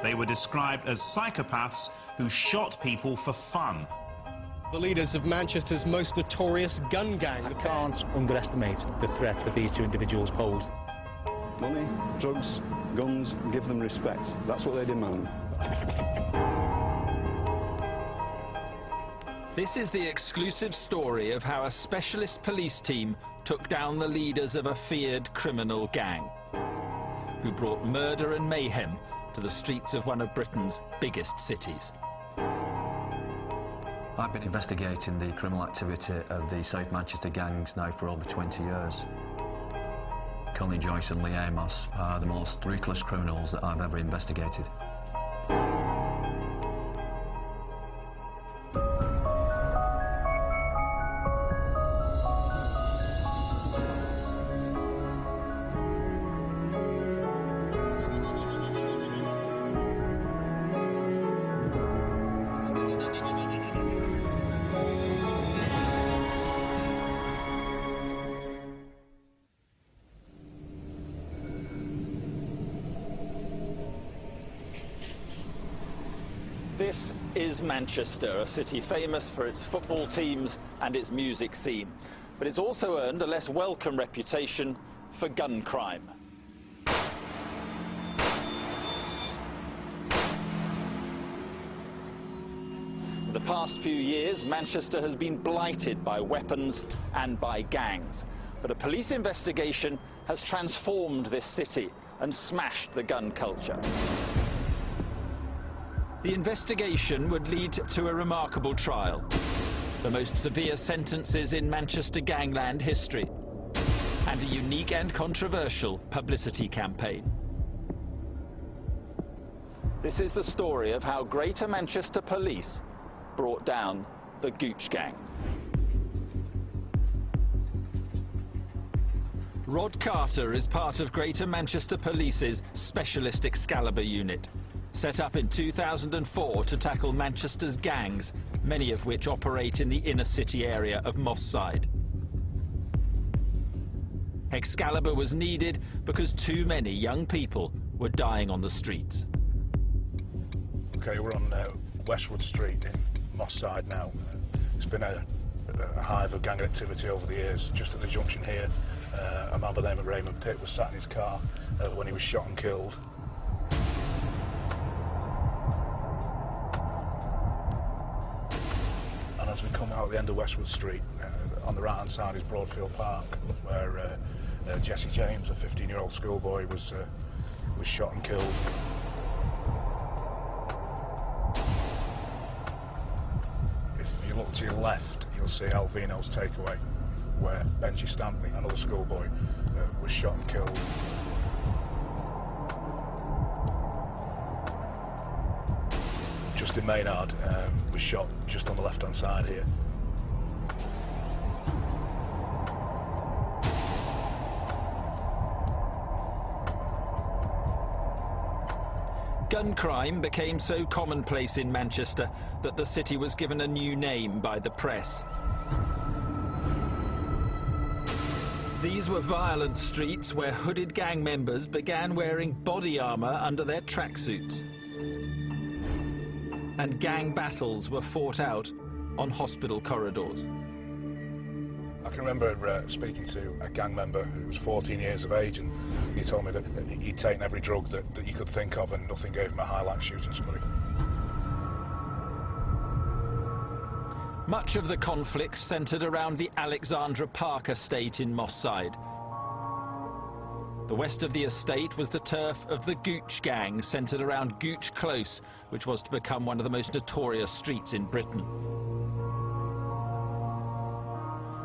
They were described as psychopaths who shot people for fun. The leaders of Manchester's most notorious gun gang. I can't underestimate the threat that these two individuals pose. Money, drugs, guns, give them respect. That's what they demand. This is the exclusive story of how a specialist police team took down the leaders of a feared criminal gang, who brought murder and mayhem to the streets of one of Britain's biggest cities. I've been investigating the criminal activity of the South Manchester gangs now for over 20 years. Colin Joyce and Lee Amos are the most ruthless criminals that I've ever investigated. This is Manchester, a city famous for its football teams and its music scene. But it's also earned a less welcome reputation for gun crime. In the past few years, Manchester has been blighted by weapons and by gangs. But a police investigation has transformed this city and smashed the gun culture. The investigation would lead to a remarkable trial, the most severe sentences in Manchester gangland history, and a unique and controversial publicity campaign. This is the story of how Greater Manchester Police brought down the Gooch gang. Rod Carter is part of Greater Manchester Police's Specialist Excalibur unit, set up in 2004 to tackle Manchester's gangs, many of which operate in the inner city area of Moss Side. Excalibur was needed because too many young people were dying on the streets. Okay, we're on Westwood Street in Moss Side now. It's been a hive of gang activity over the years. Just at the junction here, a man by the name of Raymond Pitt was sat in his car when he was shot and killed. And as we come out at the end of Westwood Street, on the right-hand side is Broadfield Park, where Jesse James, a 15-year-old schoolboy, was shot and killed. If you look to your left, you'll see Alvino's Takeaway, where Benji Stanley, another schoolboy, was shot and killed. Justin Maynard was shot just on the left-hand side here. Gun crime became so commonplace in Manchester that the city was given a new name by the press. These were violent streets where hooded gang members began wearing body armor under their tracksuits. And gang battles were fought out on hospital corridors. I can remember speaking to a gang member who was 14 years of age, and he told me that he'd taken every drug that you could think of, and nothing gave him a high like shooting somebody. Much of the conflict centred around the Alexandra Park estate in Moss Side. The west of the estate was the turf of the Gooch gang, centred around Gooch Close, which was to become one of the most notorious streets in Britain.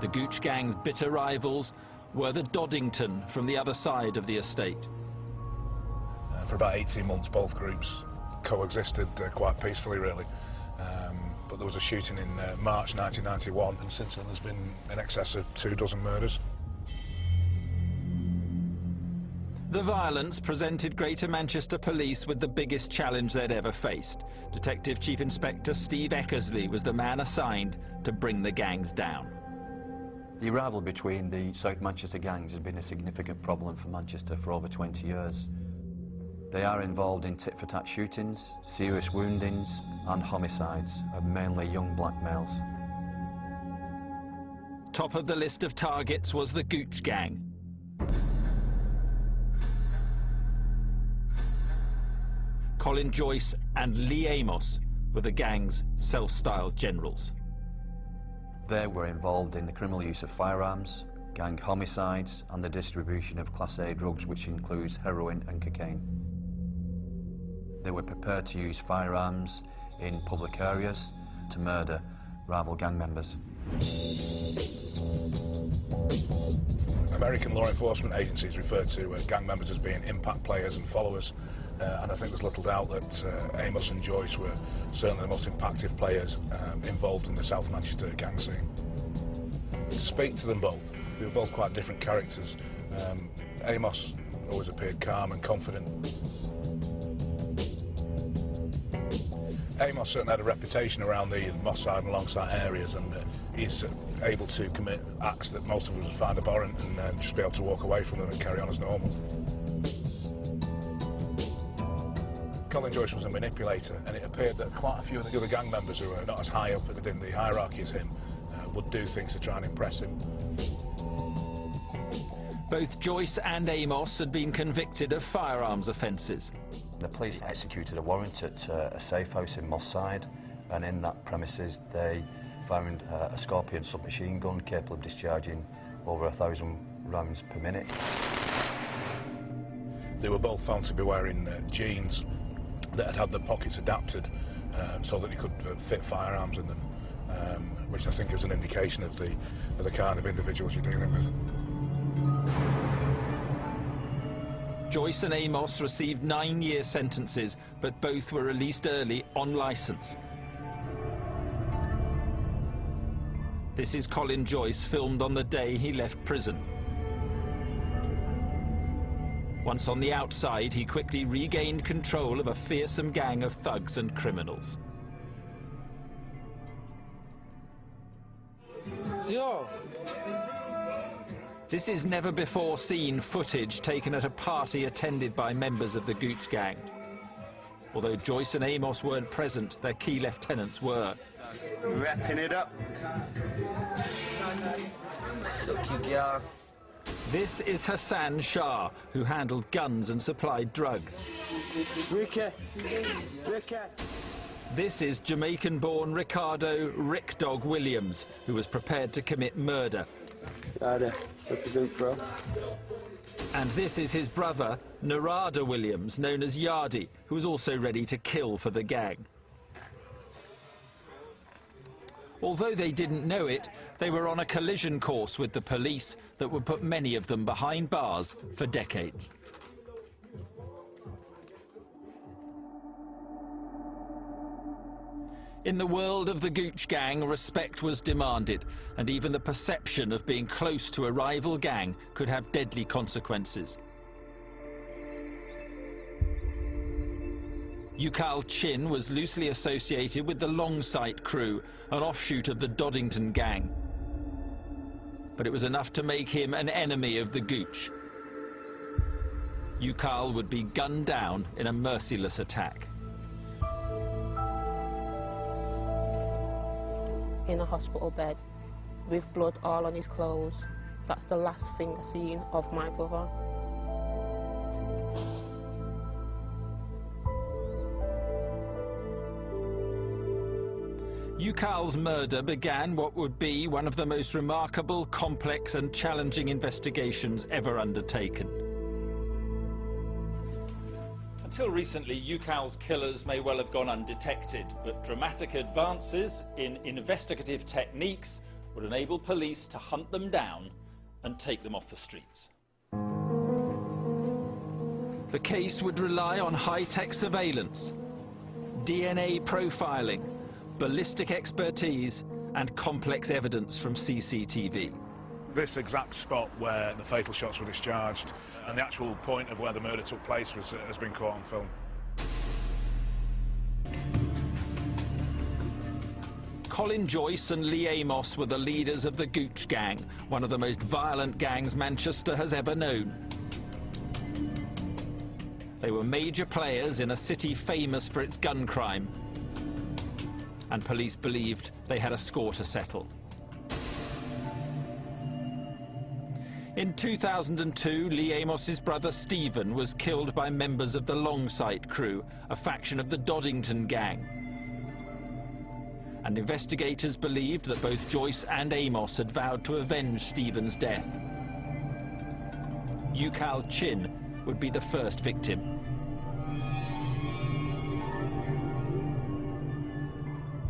The Gooch gang's bitter rivals were the Doddington from the other side of the estate. For about 18 months, both groups coexisted quite peacefully, really. But there was a shooting in March 1991, and since then there's been in excess of 24 murders. The violence presented Greater Manchester Police with the biggest challenge they'd ever faced. Detective Chief Inspector Steve Eckersley was the man assigned to bring the gangs down. The rivalry between the South Manchester gangs has been a significant problem for Manchester for over 20 years. They are involved in tit-for-tat shootings, serious woundings and homicides of mainly young black males. Top of the list of targets was the Gooch gang. Colin Joyce and Lee Amos were the gang's self-styled generals. They were involved in the criminal use of firearms, gang homicides and the distribution of Class A drugs, which includes heroin and cocaine. They were prepared to use firearms in public areas to murder rival gang members. American law enforcement agencies refer to gang members as being impact players and followers, and I think there's little doubt that Amos and Joyce were certainly the most impactful players involved in the South Manchester gang scene. To speak to them both, they were both quite different characters. Amos always appeared calm and confident. Amos certainly had a reputation around the Moss Side and Longside areas, and he's able to commit acts that most of us would find abhorrent and just be able to walk away from them and carry on as normal. Colin Joyce was a manipulator, and it appeared that quite a few of the other gang members who were not as high up within the hierarchy as him would do things to try and impress him. Both Joyce and Amos had been convicted of firearms offences. The police executed a warrant at a safe house in Moss Side, and in that premises they found a Scorpion submachine gun capable of discharging over 1,000 rounds per minute. They were both found to be wearing jeans that had the pockets adapted so that they could fit firearms in them, which I think is an indication of the kind of individuals you're dealing with. Joyce and Amos received 9-year sentences, but both were released early on licence. This is Colin Joyce, filmed on the day he left prison. Once on the outside, he quickly regained control of a fearsome gang of thugs and criminals. Yo. This is never-before-seen footage taken at a party attended by members of the Gooch gang. Although Joyce and Amos weren't present, their key lieutenants were. Wrapping it up. Suck you, girl. This is Hassan Shah, who handled guns and supplied drugs. Ricky. This is Jamaican-born Ricardo Rick Dog Williams, who was prepared to commit murder. Represent, bro. And this is his brother, Narada Williams, known as Yardy, who was also ready to kill for the gang. Although they didn't know it, they were on a collision course with the police that would put many of them behind bars for decades. In the world of the Gooch gang, respect was demanded, and even the perception of being close to a rival gang could have deadly consequences. Yukal Chin was loosely associated with the Longsight crew, an offshoot of the Doddington gang. But it was enough to make him an enemy of the Gooch. Yukal would be gunned down in a merciless attack. In a hospital bed with blood all on his clothes. That's the last thing I seen of my brother. Yukal's murder began what would be one of the most remarkable, complex and challenging investigations ever undertaken. Until recently, Yukal's killers may well have gone undetected, but dramatic advances in investigative techniques would enable police to hunt them down and take them off the streets. The case would rely on high-tech surveillance, DNA profiling, ballistic expertise and complex evidence from CCTV. This exact spot where the fatal shots were discharged and the actual point of where the murder took place has been caught on film. Colin Joyce and Lee Amos were the leaders of the Gooch gang, one of the most violent gangs Manchester has ever known. They were major players in a city famous for its gun crime, and police believed they had a score to settle. In 2002, Lee Amos's brother Stephen was killed by members of the Longsight crew, a faction of the Doddington gang. And investigators believed that both Joyce and Amos had vowed to avenge Stephen's death. Ukal Chin would be the first victim.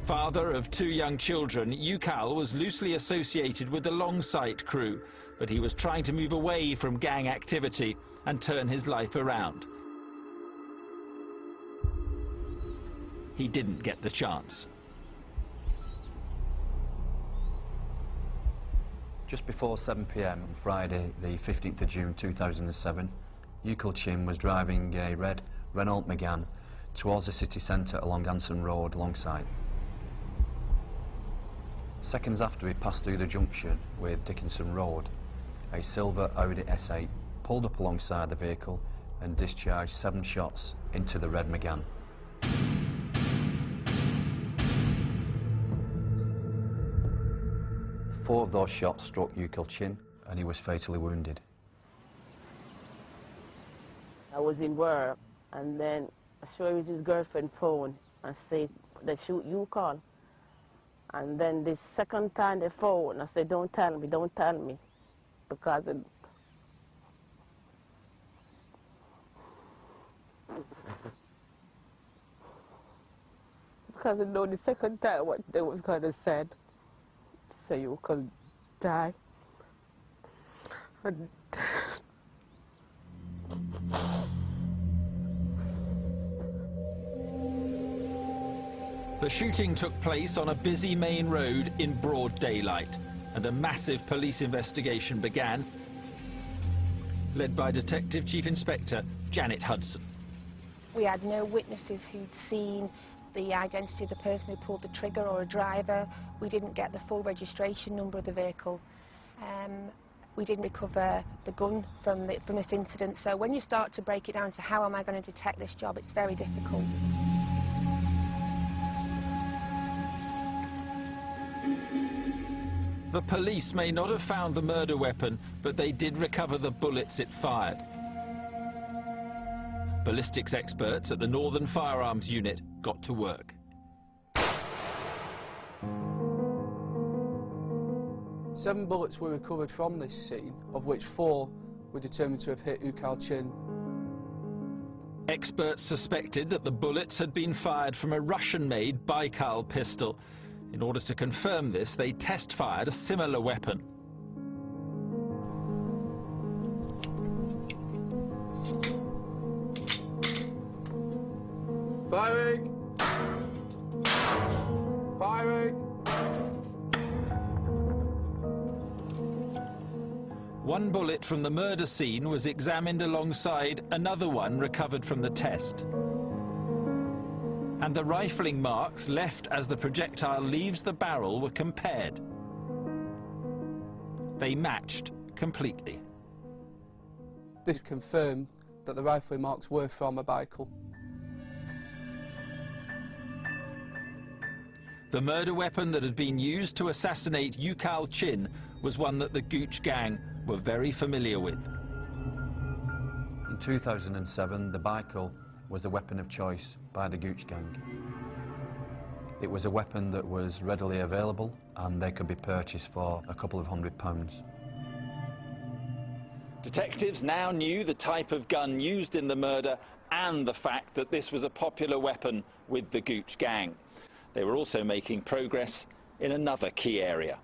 Father of 2 young children, Ukal was loosely associated with the Longsight crew, but he was trying to move away from gang activity and turn his life around. He didn't get the chance. Just before 7 p.m. on Friday, the 15th of June 2007, Ukal Chin was driving a red Renault Megane towards the city centre along Anson Road, Longsight. Seconds after he passed through the junction with Dickinson Road, a silver Audi S8 pulled up alongside the vehicle and discharged 7 shots into the red Megane. Four of those shots struck Ukal Chin and he was fatally wounded. I was in work, and then I showed him his girlfriend's phone and said, they shoot Ukal. And then the second time they phoned, I said, don't tell me, because because I know the second time what they was gonna say, so you could die. And the shooting took place on a busy main road in broad daylight, and a massive police investigation began, led by Detective Chief Inspector Janet Hudson. We had no witnesses who'd seen the identity of the person who pulled the trigger or a driver. We didn't get the full registration number of the vehicle. We didn't recover the gun from this incident. So when you start to break it down to how am I going to detect this job, it's very difficult. The police may not have found the murder weapon, but they did recover the bullets it fired. Ballistics experts at the Northern Firearms Unit got to work. 7 bullets were recovered from this scene, of which 4 were determined to have hit Ukal Chin. Experts suspected that the bullets had been fired from a Russian-made Baikal pistol. In order to confirm this, they test-fired a similar weapon. Firing! Firing! One bullet from the murder scene was examined alongside another one recovered from the test. And the rifling marks left as the projectile leaves the barrel were compared. They matched completely. This confirmed that the rifling marks were from a Baikal. The murder weapon that had been used to assassinate Ukal Chin was one that the Gooch gang were very familiar with. In 2007, the Baikal was the weapon of choice by the Gooch gang. It was a weapon that was readily available and they could be purchased for a couple of £100. Detectives now knew the type of gun used in the murder and the fact that this was a popular weapon with the Gooch gang. They were also making progress in another key area.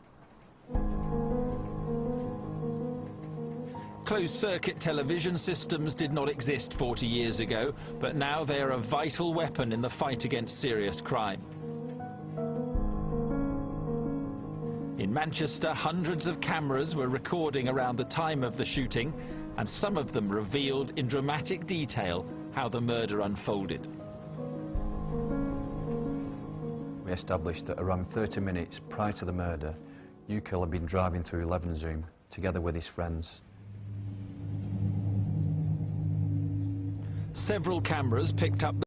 Closed-circuit television systems did not exist 40 years ago, but now they are a vital weapon in the fight against serious crime. In Manchester, hundreds of cameras were recording around the time of the shooting, and some of them revealed in dramatic detail how the murder unfolded. We established that around 30 minutes prior to the murder, Ukal had been driving through Levenshulme together with his friends. Several cameras picked up